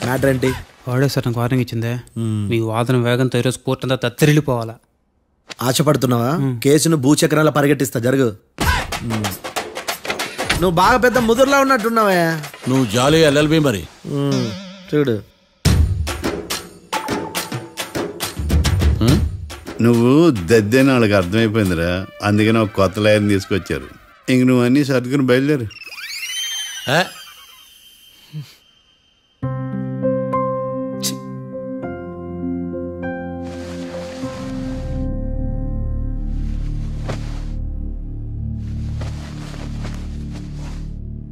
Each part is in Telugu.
మ్యాటర్ ఏంటి? వాడే సార్ నాకు వార్నింగ్ ఇచ్చిందే, మీ వాదన వేగంతో ఈరోజు కోర్టు అంతా తత్తరిల్లిపోవాలా. ఆశపడుతున్నావా? కేసును భూచక్రాల పరిగెట్టిస్తా, జరుగు. నువ్వు బాగా పెద్ద ముదురులా ఉన్నట్టున్నావే. నువ్వు జాలి ఎల్ఎల్బి మరి. చూడు, నువ్వు దద్దని వాళ్ళకి అర్థమైపోయిందిరా, అందుకని ఒక కొత్త లాయర్ని తీసుకొచ్చారు. ఇంక నువ్వు అన్నీ సర్దుకుని బయలుదేరు.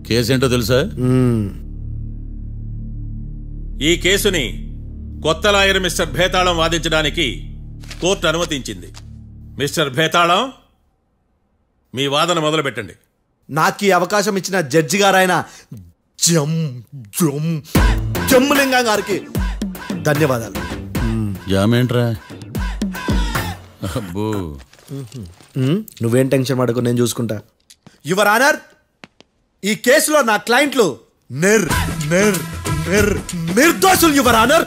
కేసేంటో తెలుసా? ఈ కేసుని కొత్త లాయర్ మిస్టర్ భేతాళం వాదించడానికి కోర్టు అనుమతించింది. మిస్టర్ భేతాళం, మీ వాదన మొదలు పెట్టండి. నాకు ఈ అవకాశం ఇచ్చిన జడ్జి గారైన జమ్ములింగం గారికి ధన్యవాదాలు. జామేంట్రా? అబ్బో, నువ్వేం టెన్షన్ పడకు, నేను చూసుకుంటా. యువర్ ఆనర్, ఈ కేసులో నా క్లయింట్లు నిర్దోషులు యువర్ ఆనర్.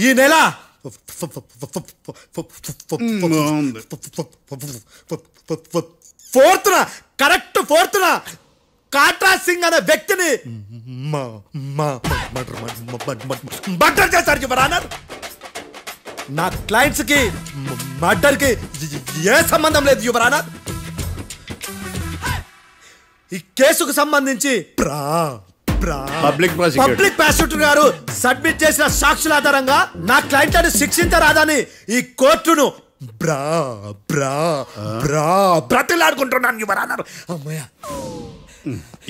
ఈ నెల 4th correct 4th Katra Singh అనే వ్యక్తిని మర్డర్ చేశారు యువర్ ఆనర్. నా క్లయింట్స్ కి మర్డర్ కి ఏ సంబంధం లేదు యువర్ ఆనర్. ఈ కేసుకు సంబంధించి పబ్లిక్ ప్రాసిక్యూటర్ గారు సబ్మిట్ చేసిన సాక్షుల ఆధారంగా నా క్లయింట్లను శిక్షించరాదని ఈ కోర్టును బ్రతిలాడుకుంటున్నాను యువర్ ఆనర్. అమ్మయ్య,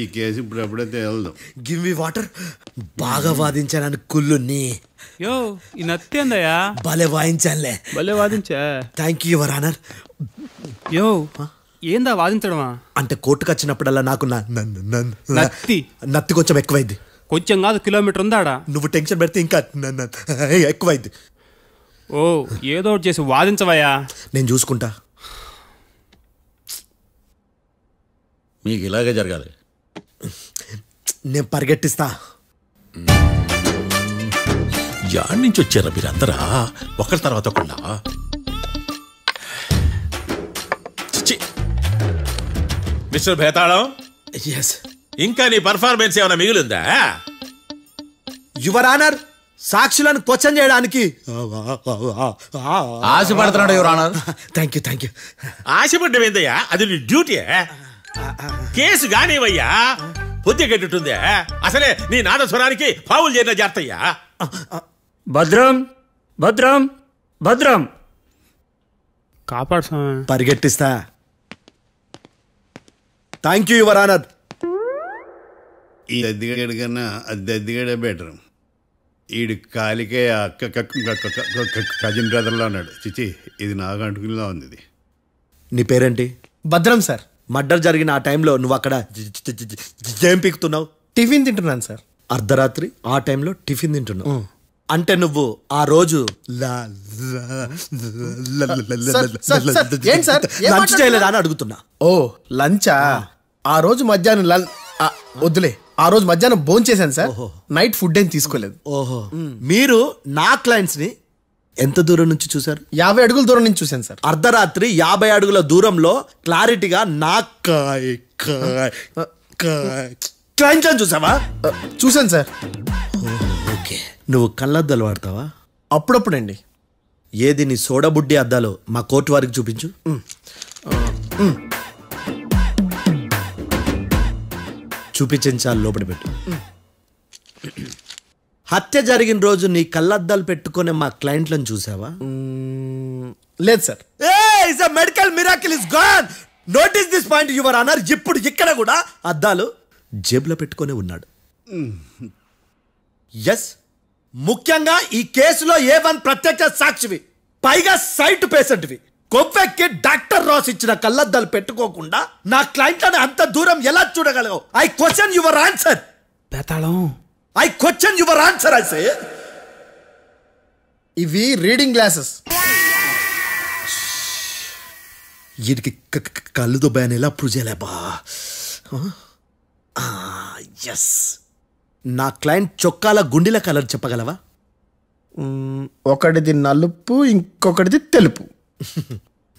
ఈ కేసు ఇప్పుడు ఎప్పుడైతే వెళ్దాం. Give me water. బాగా వాదించానని కుళ్ళుని. యో, ఈ నత్తేందయ్యా? భలే వాయించానులే. భలే వాదించా. Thank you your honour. యో, ఏందా వాదించడమా? అంటే కోర్టుకు వచ్చినప్పుడల్లా నాకు నత్తి కొంచెం ఎక్కువైంది. కొంచెం కాదు, కిలోమీటర్ ఉందాడా. నువ్వు టెన్షన్ పెడితే ఇంకా ఎక్కువైంది. ఓ, ఏదో ఒకటి చేసి వాదించవయ్యా. నేను చూసుకుంటా. మీకు ఇలాగే జరగాలి. నేను పరిగెట్టిస్తా. యాడ్ నుంచి వచ్చారా మీరందరా ఒకరి తర్వాత ఒకళ్ళ? మిస్టర్ భేతాళం, ఇంకా నీ పర్ఫార్మెన్స్ ఏమైనా మిగిలిందా? యువర్ ఆనర్, సాక్షులను క్వశ్చన్ చేయడానికి ఆశపడుతున్నాడు యువర్ ఆనర్. Thank you. ఆశపడ్డం ఏందయ్యా? అది నీ డ్యూటీ. కేసు గానివయ్యా, బుద్ధి గట్టుందే. అసలే నీ నాదస్వరానికి పావులు చేరిన జాగ్రత్తయ్యా. భద్రం భద్రం భద్రం, కాపాడు. పరిగెట్టిస్తా. Thank you your honour. ఈ దద్దిగడి కన్నా అది దద్దిగడే బెటర్. ఈడు కాలికే కజిన్ బ్రదర్లో ఉన్నాడు. చిచి, ఇది నాకు అంటుకునిలా ఉంది. ఇది నీ పేరేంటి? భద్రం సార్. మర్డర్ జరిగిన ఆ టైంలో నువ్వు అక్కడ ఏం పీకుతున్నావు? టిఫిన్ తింటున్నాను సార్. అర్ధరాత్రి ఆ టైంలో టిఫిన్ తింటున్నావు అంటే నువ్వు ఆ రోజు లంచ్ చేయలేదా అని అడుగుతున్నా. ఓ, లంచా? ఆ రోజు మధ్యాహ్నం వద్దులే, ఆ రోజు మధ్యాహ్నం భోజనం చేశాను సార్. నైట్ ఫుడ్ ఏం తీసుకోలేదు. ఓహో, మీరు నా క్లయింట్స్ ని ఎంత దూరం నుంచి చూసారు? 50 అడుగుల దూరం నుంచి చూశాను సార్. అర్ధరాత్రి 50 అడుగుల దూరంలో క్లారిటీగా నా క్లయింట్స్ అని చూసావా? చూశాను సార్. ఓకే, నువ్వు కళ్ళద్దాలు వాడతావా? అప్పుడప్పుడండి. ఏది నీ సోడబుడ్డి అద్దాలు మా కోర్టు వారికి చూపించు. చూపించాలి, లోపల పెట్టు. హత్య జరిగిన రోజు నీ కళ్ళద్దాలు పెట్టుకునే మా క్లయింట్లను చూసావా? లేదు sir. Medical miracle is gone. Notice this point your honour. ఇప్పుడు ఇక్కడ కూడా అద్దాలు జేబులో పెట్టుకునే ఉన్నాడు. ఎస్, ముఖ్యంగా ఈ కేసులో A1 ప్రత్యక్ష సాక్షివి, పైగా సైట్ పేషెంట్వి. కొవ్వెక్కి డాక్టర్ రాస్ ఇచ్చిన కళ్ళద్దాలు పెట్టుకోకుండా నా క్లయింట్లను అంత దూరం ఎలా చూడగలవు? I question your answer. బేతాళం, I question your answer. I say ఇవి రీడింగ్ గ్లాసెస్. వీడికి కళ్ళు దుబ్బాయని ఎలా ప్రూవ్ చేయలేబా? ఎస్, నా క్లయింట్ చొక్కాల గుండెల కలర్ చెప్పగలవా? ఒకటిది నలుపు, ఇంకొకటిది తెలుపు.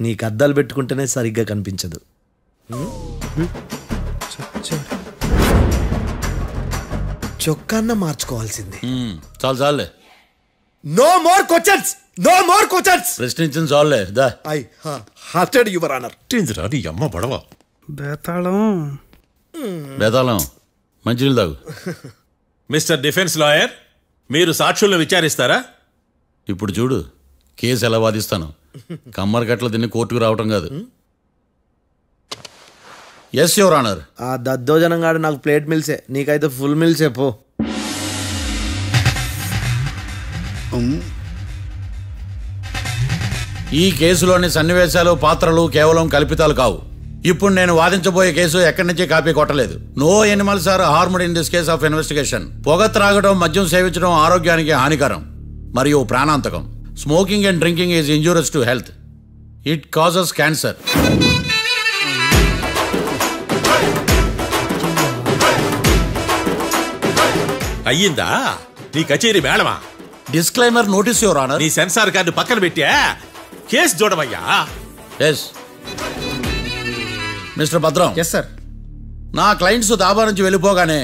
నీకు అద్దాలు పెట్టుకుంటేనే సరిగ్గా కనిపించదు. చొక్కాన్న మార్చుకోవాల్సింది. చాలు చాలులే, no more questions, no more questions. ప్రశ్నించింది చాలులే. దా ఐ హార్టెడ్ యువర్ ఆనర్. ఏందిరా నీ అమ్మ పడవ? బేతాళం. బేతాళం, మంచినీళ్ళు తాగు. మిస్టర్ డిఫెన్స్ లాయర్, మీరు సాక్షులను విచారిస్తారా? ఇప్పుడు చూడు కేసు ఎలా వాదిస్తాను. కమ్మరి గట్ల తిని కోర్టుకు రావటం కాదు. Yes your honour. ఆ దద్దోజనంగాడు నాకు ప్లేట్ మిల్సే, నీకైతే ఫుల్ మిల్సే పో. ఈ కేసులోని సన్నివేశాలు, పాత్రలు కేవలం కల్పితాలు కావు. ఇప్పుడు నేను వాదించబోయే కేసు ఎక్కడి నుంచి కాపీ కొట్టలేదు. No animals are harmed in this case of investigation. పొగ త్రాగడం, మద్యం సేవించడం ఆరోగ్యానికి హానికరం మరియు ప్రాణాంతకం. Smoking and drinking is injurious to health. It causes cancer. అయ్యిందా నీ కచేరీ మేడమా? Disclaimer notice your honour. నీ సెన్సార్ కార్డు పక్కన పెట్టా కేసు చూడమయ్యా. Yes mister Bhadram. Yes sir. నా క్లయింట్స్ దాబా నుంచి వెళ్ళిపోగానే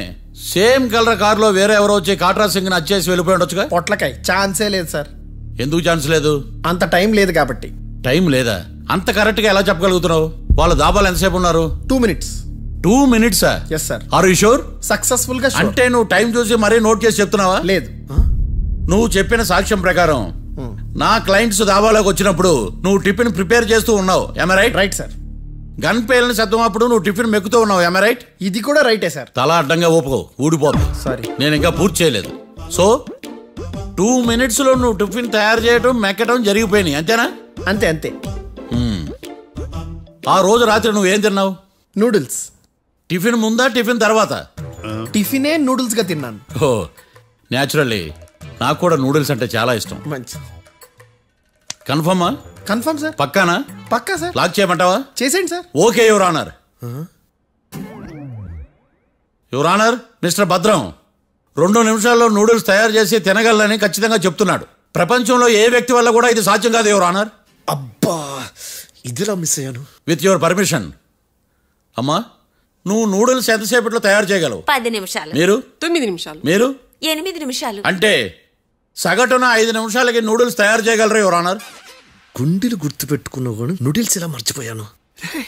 సేమ్ కలర్ కారులో వేరే ఎవరో వచ్చి కాట్రా సింగ్ వచ్చేసి వెళ్ళిపోయి ఉండొచ్చుగా? పొట్లకాయ ఛాన్సే లేదు సార్. ఎందుకు ఛాన్స్ లేదు? అంత టైం లేదు కాబట్టి. టైం లేదా? అంత కరెక్ట్ గా ఎలా చెప్పగలుగుతున్నావు? వాళ్ళ దాబాలు ఎంతసేపు ఉన్నారు? 2 minutes. 2 minutes? Yes sir. Are you sure? Successful గా sure. అంటే నువ్వు టైం చూసి మరీ నోట్ చేసి చెప్తున్నావా? లేదు. నువ్వు చెప్పిన సాక్ష్యం ప్రకారం నా క్లయింట్స్ దాబాలోకి వచ్చినప్పుడు నువ్వు టిఫిన్ ప్రిపేర్ చేస్తూ ఉన్నావు. ఎమ్ రైట్? Right sir. గన్ పేలిన శబ్దం అప్పుడు నువ్వు టిఫిన్ మెక్కుతూ ఉన్నావు. ఎమ్ రైట్? ఇది కూడా రైటే సార్. తల అడ్డంగా ఊపుకో, ఊడిపోతుంది. సారీ. నేను ఇంకా పూర్తి చేయలేదు. సో 2 minutes లో నువ్వు టిఫిన్ తయారు చేయడం, మెక్కడం జరిగిపోయినాయి, అంతేనా? అంతే అంతే. ఆ రోజు రాత్రి నువ్వు ఏం తిన్నావు? నూడిల్స్. టిఫిన్ ముందా, టిఫిన్ తర్వాత? టిఫినే నూడిల్స్ గా తిన్నాను. ఓ న్యాచురల్లీ నాకు కూడా నూడిల్స్ అంటే చాలా ఇష్టం. మంచి. కన్ఫర్మా? Confirm sir. పక్కానా? పక్కా సార్. లాక్ చేయమంటావా? చేసేయండి sir. Okay your honour. Your honour, mister Bhadram 2 నిమిషాల్లో నూడిల్స్ తయారు చేసి తినగలని ఖచ్చితంగా చెప్తున్నాడు. ప్రపంచంలో ఏ వ్యక్తి వల్ల కూడా ఇది సాధ్యం కాదు యువర్ ఆనర్. అబ్బా, ఇదిలా మిస్ అయ్యాను. With your permission. అమ్మా, నువ్వు నూడిల్స్ ఎంతసేపట్లో తయారు చేయగలవు? 10 నిమిషాలు. మీరు? 9 నిమిషాలు. మీరు? 8 నిమిషాలు. అంటే సగటున 5 నిమిషాలకి నూడిల్స్ తయారు చేయగలరు యువర్ ఆనర్. గుండెలు గుర్తు పెట్టుకున్నావు కానీ నూడిల్స్ ఇలా మర్చిపోయాను.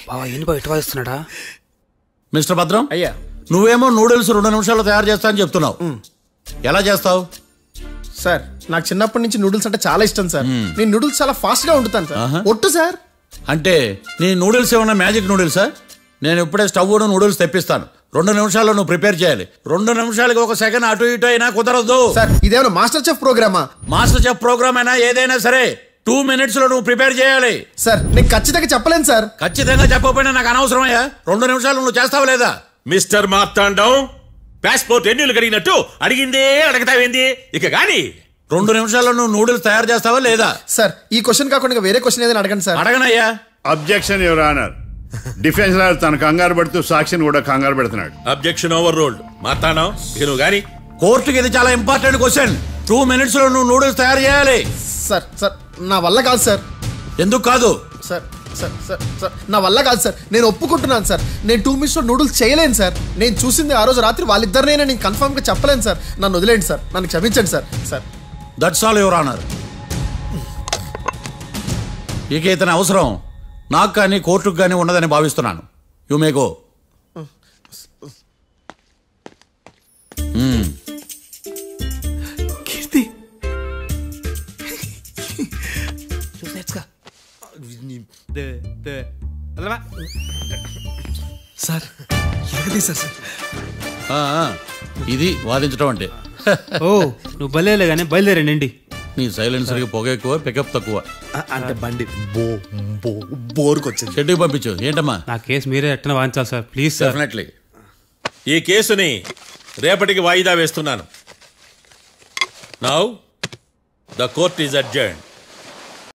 బావా ఏంటి బావ ఇటు వాయిస్తున్నాడా? మిస్టర్ భద్రం, అయ్యా, నువ్వేమో నూడిల్స్ 2 నిమిషాల్లో తయారు చేస్తా అని చెప్తున్నావు. ఎలా చేస్తావు? సార్ నాకు చిన్నప్పటి నుంచి నూడిల్స్ అంటే చాలా ఇష్టం సార్. నేను నూడిల్స్ చాలా ఫాస్ట్ గా వండుతాను సార్. ఒట్టు సార్. అంటే నీ నూడిల్స్ ఏమన్నా మ్యాజిక్ నూడిల్సా? నేను ఇప్పుడే స్టవ్ నూడిల్స్ తెప్పిస్తాను. 2 నిమిషాల్లో నువ్వు ప్రిపేర్ చేయాలి. 2 నిమిషాలకి 1 సెకండ్ అటు ఇటు అయినా కుదరదు సార్. ఇదేమైనా మాస్టర్ చెఫ్ ప్రోగ్రామా? మాస్టర్ చెఫ్ ప్రోగ్రామ్ అయినా ఏదైనా సరే 2 minutes లో నువ్వు ప్రిపేర్ చేయాలి. సార్ నేను ఖచ్చితంగా చెప్పలేను సార్. ఖచ్చితంగా చెప్పకపోయినా నాకు అనవసరమయ్యా. 2 నిమిషాలు నువ్వు చేస్తావు లేదా? మిస్టర్ మార్తాండం, పాస్పోర్ట్ ఎన్నిళ్ళు కడిగినట్టు అడిగిందే అడగతావేంది? ఇక గాని 2 నిమిషాల్లో నువ్వు నూడిల్స్ తయారు చేస్తావా లేదా? సార్ ఈ క్వశ్చన్ కాకుండా ఇంకా వేరే క్వశ్చన్ ఏదైనా అడగండి సార్. అడగనయ్యా. Objection your honour. Defence lawyer తన కంగారు పడుతూ సాక్షిని కూడా కంగారు పెడుతున్నాడు. Objection over ruled. మార్తాండం, ఇక నువ్వు గాని. కోర్టుకి ఇది చాలా ఇంపార్టెంట్ క్వశ్చన్. 2 minutes లో నువ్వు నూడిల్స్ తయారు చేయాలి. సార్ సార్ నా వల్ల కాదు సార్. ఎందుకు కాదు? సార్ సార్ సార్ సార్ నా వల్ల కాదు సార్. నేను ఒప్పుకుంటున్నాను సార్. నేను 2 minutes లో నూడిల్స్ చేయలేను సార్. నేను చూసింది ఆ రోజు రాత్రి వాళ్ళిద్దరినైనా నేను కన్ఫర్మ్ గా చెప్పలేను సార్. నన్ను వదిలేండి సార్. నన్ను క్షమించండి sir. Sir that's all your honour. ఇక ఇతని అవసరం నాకు కానీ కోర్టుకు కానీ ఉన్నదని భావిస్తున్నాను. You may go. కీర్తి సార్ ఎరగదీశారు సార్. ఇది వాదించడం అంటే. ఓ నువ్వు బయలుదేరలే కానీ బయలుదేరండి. నీ సైలెన్సర్కి పొగ ఎక్కువ, పికప్ తక్కువ. అంటే బండి బోర్కొచ్చింది. షెడ్యూకి పంపించు. ఏంటమ్మా? నా కేసు మీరే ఎట్టన వాయించాలి సార్, ప్లీజ్ సార్. డెఫినెట్లీ. ఈ కేసుని రేపటికి వాయిదా వేస్తున్నాను. Now the court is అడ్జర్న్డ్.